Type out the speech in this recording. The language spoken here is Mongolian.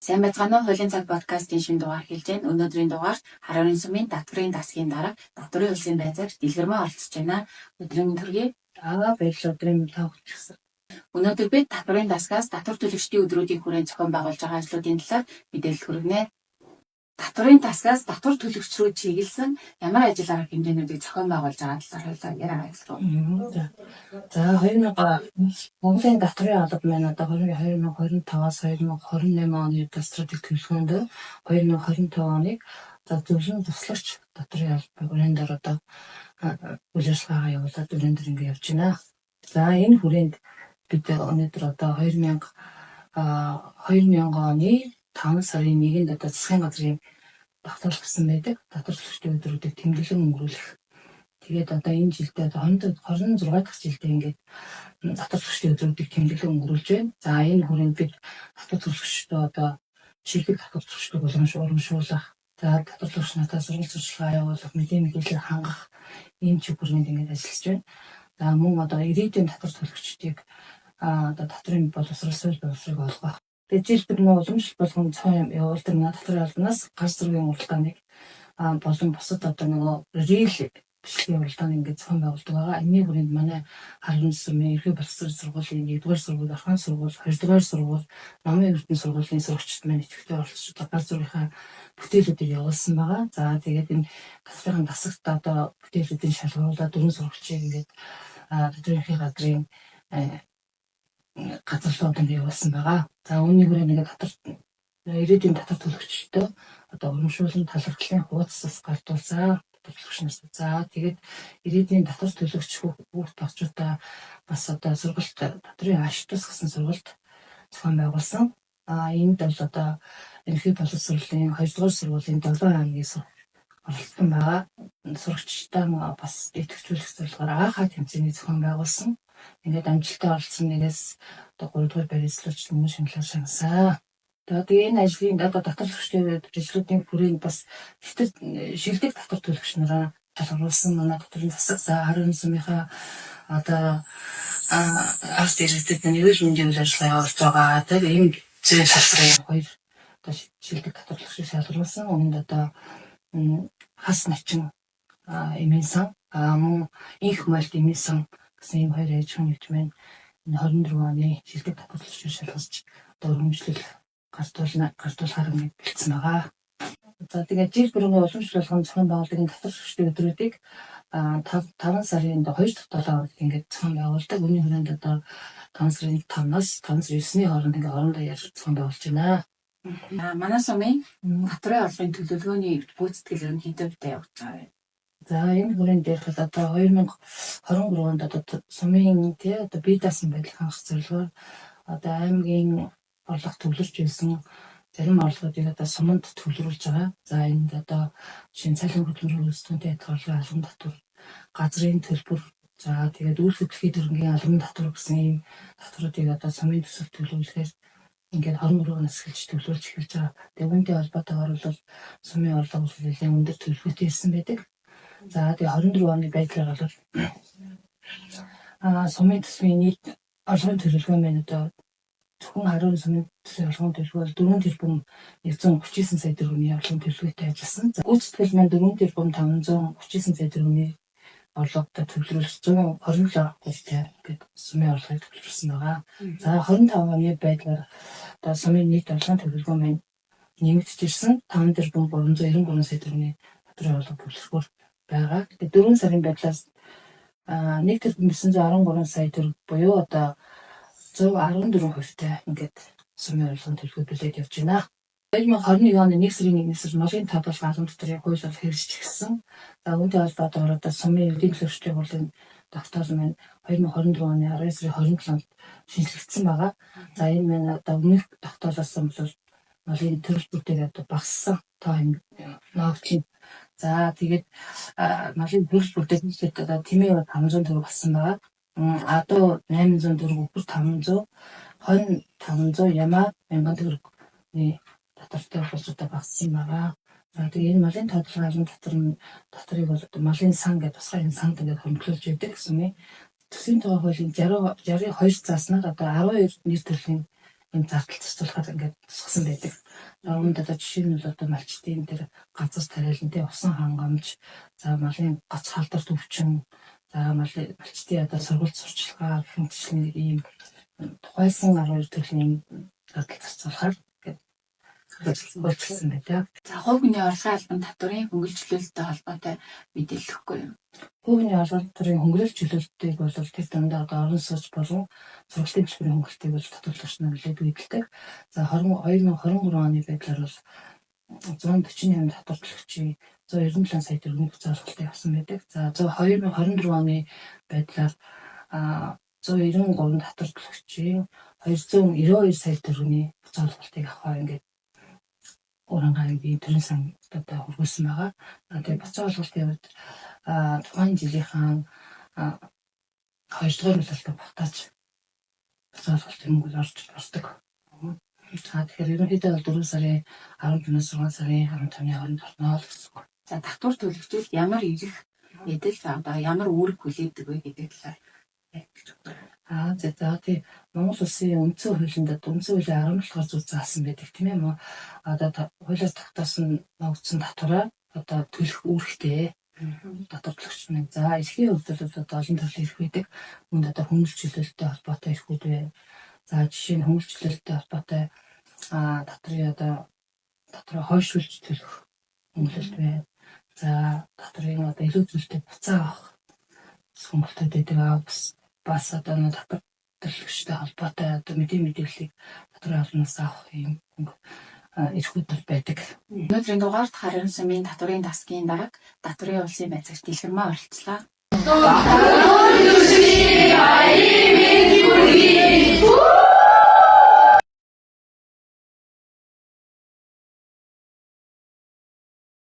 Сайн байцгаана уу? Хуулийн цаг подкастын шинэ дугаар хэлж байна. Өнөөдрийн дугаар Харарын сумын татврын дасгийн дараа татврын улсын байцаагч дэлгэрмээ оролцож байна. Өдрийн төргий баярлалаа өдрийн тавчсан. өнөөдөр бид татврын дасгаас татвар төлөгчдийн өдрүүдийн хүрээнд зохион байгуулж байгаа ажлуудын талаар мэдээлэл хүргэнэ. Татврын дасгаас татвар төлөгч рүү чиглэсэн ямар ажил арга хэмжээнүүдийг зохион байгуулж байгаа талаар хоёулаа яриа хэлэх. За 2000 татврын алба маань одоо 2025-аас 2028 оны тасралтыг төлөхөнд 2025 оныг зөвлөн туслагч татврын алба хүрээндээр одоо үйл ажиллагаа явуулаад өрөөндөр ингэ явж байна. За энэ хүрээнд бид өнөөдөр одоо 2000 оны 5 сарын 1-нд одоо засгийн газрын тогтоолгосон байдаг татвар төлөгчдийн өдрүүдийг тэмдэглэн өнгөрүүлэх. Тэгээд одоо энэ жилдээ 26 дахь жилдээ ингээд татвар төлөгчдийн өдрүүдийг тэмдэглэн өнгөрүүлж байна. За энэ хүрээнд бид татвар төлөгчдөө одоо шилдэг татвар төлөгчдийг уламжуулах, за татвар төлөгч надаас сургууль сурталчилгаа явуулах, мэдээлэл хангах ийм чиглэлд ингээд ажиллаж байна. За мөн одоо ирээдүйн татвар төлөгчдийг одоо татрын боловсруулалтыг олгох. Тэгээд жишээлбэл уламжлалт болгон цаан явуулдаг татврын албанаас гар зэргийн уралдааныг болон бусад одоо рил бичлэгийн уралдаан ингээд зохион байгуулдаг байгаа. Энэний хүрээнд манай Харарын сумын ерхий боловсрол сургуулийн 1-р сургууль, ахын сургууль, 2-р сургууль, намын эрдэнэ сургуулийн сурагчид маань идэвхтэй оролцож гар зүрийнхаа бүтээлүүдийг явуулсан байгаа. За тэгээд энэ татврын дасагт одоо бүтээлүүдийн шалгуулаад 4 сурагчийг ингээд татрынхын газрын газарлууд ингээд явуулсан байгаа. За үүний хүрээнд ингээд ирээдүйн татвар төлөгчдөө одоо урамшуулсан талархлын хуудасаас гардуулсан. За тэгээд ирээдүйн татвар төлөгч хүүхд багчуудаа бас одоо сургалт татрын аштус гэсэн сургалт зохион байгуулсан. Энд бол одоо ерхий боловсролын 2-р сургуулийн 7 аймгийн оролцсон байгаа. Сурагчдаа бас идэвхжүүлэх зорилгоор анхаа тэмцээний зохион байгуулсан. Ингээд амжилттай оролцсон нэгээс одоо 3-р барилслууч өмнө шинжилгээ шагнасан. Тэгээд энэ ажлын одоо татвар төлөгчдийн ажлуудын хүрээнд бас шилдэг татвар төлөгч нараа шалгаруулсан манай татрын засаг Харарын сумынхаа одоо арт иргэдэд нэрэл мэндийн үйл ажиллагаа явуулж байгаа. Тэгээд ийм зэвсэг салбарын 2 одоо шилдэг татвар төлөгчийг шалгаруулсан. Үүнд одоо хас начин эмийн сан мөн инх мальт эмийн сан гэсэн ийм 2 аж ахуйн нэгжмэн энэ 24 оны шилдэг татвар төлөгчийг шалгуулж одоо өргөмжлөл гартуулахаар бэлдсэн байгаа. За тэгээд жил бүрийн уламжлал болгон зохион байгуулдаг энэ татвар төлөгчдийн өдрүүдийг 5 сарын 2 дахь 7 хоногт ингээд зохион байгуулдаг. Үүний хүрээнд одоо 5 сарын 5-наас 5 сарын 9-ний хооронд ингээд орондоо яаж зохион байгуулж байна. Манай сумын татврын орлогын төлөвлөгөөний гүйцэтгэл ерөнхийдөө явагдаж байгаа юм. За энэ хүрээнд дээрх одоо 2023 онд одоо сумын одоо бие даасан байдлыг хангах зорилгоор одоо аймгийн орлого төвлөрч байсан зарим орлогуудыг одоо суманд төвлөрүүлж байгаа. За энд одоо шинэ цалин хөтөлбөрийн өсөлттэй адилхан албан татвар, газрын төлбөр, за тэгээд үйл хөдлөлийн төрөнгийн албан татвар гэсэн ийм татваруудыг одоо сумын төсөвт төлөвлөхөөр ингээд 23 оноос эхэлж төвлөрүүлж эхэлж байгаа. Тэгээд үүнтэй холбоотойгоор бол сумын орлого нэлээд өндөр төлөвлөгөөтэй ирсэн байдаг. За тэгээд 24 оны байдлаар бол сумын төсвийн нийт орлогын төлөвлөгөө маань одоо зөвхөн Харарын сумын төсвийн орлогын төлөвлөгөө 4 тэрбум 139 сая төгрөгийн орлогын төлөвлөгөөтэй ажилласан. За гүйцэтгэл маань 4 тэрбум 539 сая төгрөгийн орлоготой төвлөрүүлж 127 сая гэдэг сумын орлогыг төвлөрсөн байгаа. За 25 оны байдлаар одоо сумын нийт орлогын төлөвлөгөө маань нэмэгдэж ирсэн 5 тэрбум 393 сая төгрөгийн татрын орлого төвлөрөхөөр байгаа. Тэгээд 4 сарын байдлаас 1 тэрбум 913 сая төгрөг буюу одоо 114% ингээд сумын орлогын төлөвлөгөө билээд явж байна. 2021 оны 1 сарын 1-ээс малын тав бол албан татврын хууль бол хэрэгжиж эхэлсэн. За үүнтэй холбоотойгоор одоо сумын эдийн төлөвчдийн хурлын тогтоол маань 2024 оны 12 сарын 27-нд шинжлэгдсэн байгаа. За энэ маань одоо өмнөх тогтоолоос бол малын төрөл бүртээ одоо багассан тоо ногдлын. За тэгээд малын төрөл бүртээ одоо тэмээ 500 төгрөг болсон байгаа. Адуу 800 төгрөг, өдөр 500, хонь 500, ямаа 1000 төгрөгийн татвартай болж одоо багассан байгаа. За тэгээд энэ малын тодорхой албан татрыг бол одоо малын сан гэдэг тусгай энэ санд ингээд хөндлөж өгдөг гэсэн юм. Төсвийн тухай хуулийн 62 зааснаар одоо 12 нэр төрлийн юм зардал зарцуулахад ингээд тусгасан байдаг. Үүнд одоо жишээ нь бол одоо малчтын дээр газар тариалантай усан хангамж, за малын гоц халдвар төвчин, за малчтын одоо сургууль сурчлагаа гэх мэтчлэн ийм тухайсан 12 төрлийн зардал зарцуулахаар болчихсон байдаг. За хувь хүний орлогын албан татврын хөнгөлөлттэй холбоотой мэдээлэл өгөхгүй юу? Хувийн албан татврын хөнгөлөлт чөлөөтийг бол тэр дундаа одоо орон сууц болон сургалтын төлбөрийн хөнгөлөлтийг бол татварлагч нар нэлээд үйдэлдэг. За 2023 оны байдлаар бол 148 татварлагчийн 197 сая төгрөгийн буцаалтыг авсан байдаг. За 2024 оны байдлаар 193 татварлагчийн 292 сая төгрөгийн буцаалтыг авахаар ингээд Урангагийн төрийн сан одоо хургуулсан байгаа. Тэгээд буцаалтын хувьд тухайн жилийнхэн 2 дугаар үлээлтэд батаж буцаалтын мөнгө ордог. Тэгэхээр ерөнхийдөө бол 4 сарын 15-наас 6 сарын 15-ны хооронд орно л гэсэн. За татвар төлөгчид ямар ирэх мэдэл одоо ямар үүрэг хүлээдэг вэ гэдэг талаар За тий Монгол улсын үндсэн хуулинд үндсэн хуулийн 17 дугаар зүйл заасан байдаг тийм ээ. Одоо хуулиар тогтоосон ногдсон татвараа одоо төлөх үүрэгтэй татварлагч нь. За эрхийн хувьд бол одоо олон төрлийн эрх байдаг. Үүнд одоо хөнгөлөлт чөлөөтэй холбоотой эрхүүд байна. За жишээ нь хөнгөлөлт чөлөөтэй холбоотой татрын хойшуулж төлөх хөнгөлөлт байна. За татрын одоо илүү зүйлтэй буцаа авах хөнгөлөлтөд байдаг. Бас одоо татварлагчтай холбоотой одоо мэдээллийг татрын албанаас авах юм эрхүүд байдаг. Өнөөдрийн дугаарт Харин сумын татврын дасгийн дарга татврын улсын байцаагч Дэлгэрмаа оролцлоо. Татвар төлөвчдийн аян мэд хүргэе.